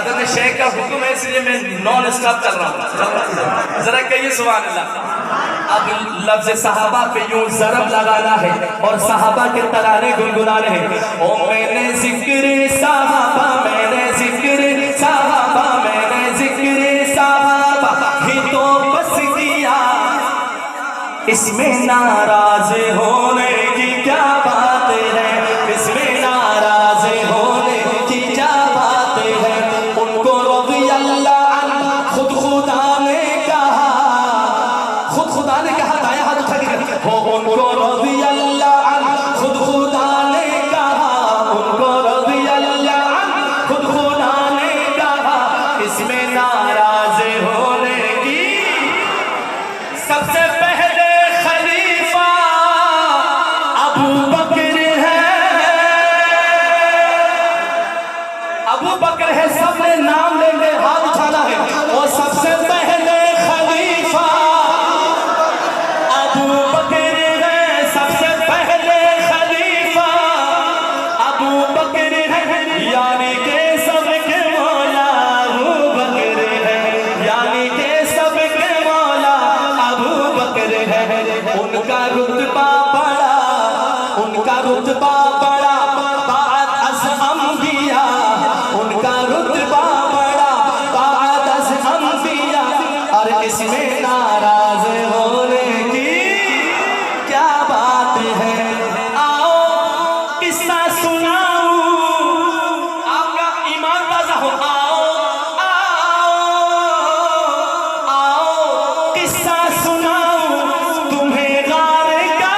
हज़रत शेख का हुक्म है इसलिए मैं नॉन स्टॉप चल रहा हूँ। जरा कहिए सुभान अल्लाह। अब लफ्ज सहाबा पे यूं ज़रब लगाना है और सहाबा के तराने गुनगुनाने हैं। ओ मैंने जिक्र सहाबा, मैंने जिक्र सहाबा, मैंने जिक्र सहाबा ही तो बस किया, इसमें नाराज होने की क्या बात है, इसमें नाराज होने की क्या बात है। उनको रज़ी अल्लाह अन्हु खुद खुदा ने कहा, खुद खुदा ने कहा, दाया हाथ उठा के हो, उनको रज़ी अल्लाह अन्हु खुद खुदा ने कहा, उनको रज़ी अल्लाह अन्हु खुद खुदा ने कहा, इसमें नाराज होने की। सबसे पहले खलीफा अबू बकर है, अबू बकर है, सबने नाम लेंगे, हाथ उठाना है। और सबसे पहले खलीफा अबू बकर है, सबसे पहले खलीफा अबू बकर है, यानी के सबके मौला अबू बकर है, यानी के सबके मौला अबू बकर है। उनका रुतबा बड़ा, उनका रुतबा बड़ा बाद अज़ अंबिया, उनका रुतबा बड़ा बाद अज़ अंबिया, और इसमें नाराज होने की क्या बात है। आओ किस्सा सुनाऊं, आपका ईमान ताज़ा हो। आओ आओ आओ किस्सा सुनाऊं तुम्हें गार का,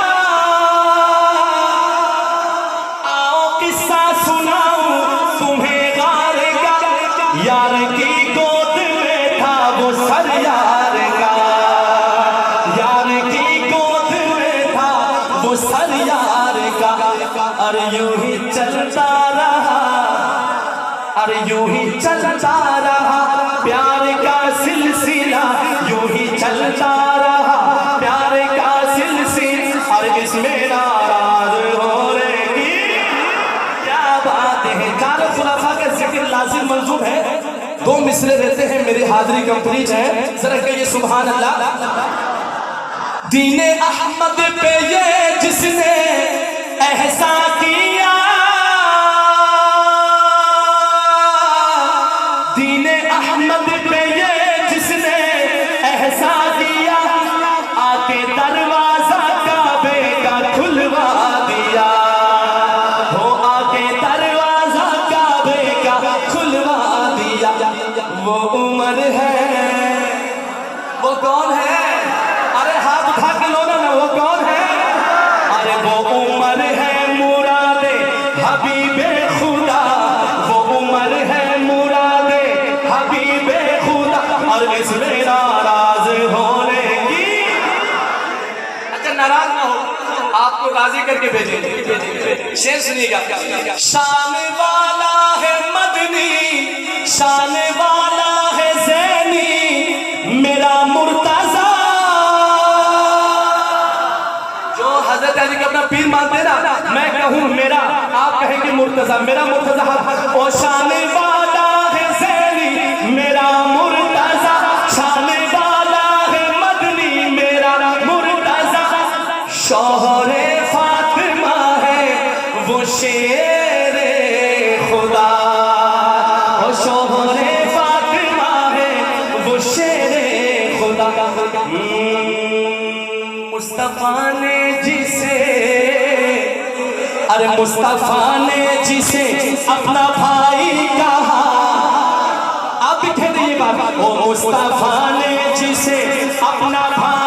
आओ किस्सा सुनाऊं तुम्हें गार का, यार की गोद में था वो सर यार का, यार की गोद में था वो सर यार का। और यूं ही चलता रहा, और यूं ही चलता रहा प्यार का सिलसिला, यूं ही चलता रहा प्यार का सिलसिला, और इसमें नाराज होने की क्या बात है। चारों खुलाफा का जिक्र लाजिम मंजूर है। दो मिसरे रहते हैं, मेरी हाजिरी कंप्लीट है। जरा कहिए सुभान अल्लाह। दीने अहमद पे ये जिसने एहसान किया, दीने अहमद पे ये जिसने एहसान किया, आके दरवाजा काबे का खुलवा दिया, हो आके दरवाजा काबे का खुलवा दिया। वो उमर है, वो कौन है? अरे हाथ उठा के लो ना, वो कौन है? अरे वो उमर है मुरादे हबीबे खुदा, वो उमर है मुरादे हबीबे खुदा, और इसमें नाराज होने की। अच्छा नाराज ना हो, आपको राजी करके भेजेंगे। शेर सुनिएगा। शान वाला है मदनी, शान वाला है ज़ैनी, मेरा मुर्तज़ा, जो हज़रत अली का अपना पीर मानते ना, मैं कहूँ मेरा, आप कहेंगे मुर्तज़ा, मेरा मुर्तज़ा। ओ शान वाला है ज़ैनी मेरा मुर्तज़ा, शान वाला है मदनी मेरा मुर्तज़ा, शौहरे फातिमा है वो शेरे खुदा, ओ शौहरे फातिमा है वो शेरे खुदा। मुस्तफा ने जिसे, अरे मुस्तफा ने जिसे अपना भाई कहा, आप भी कह रही बात, ओ मुस्तफा ने जिसे अपना भाई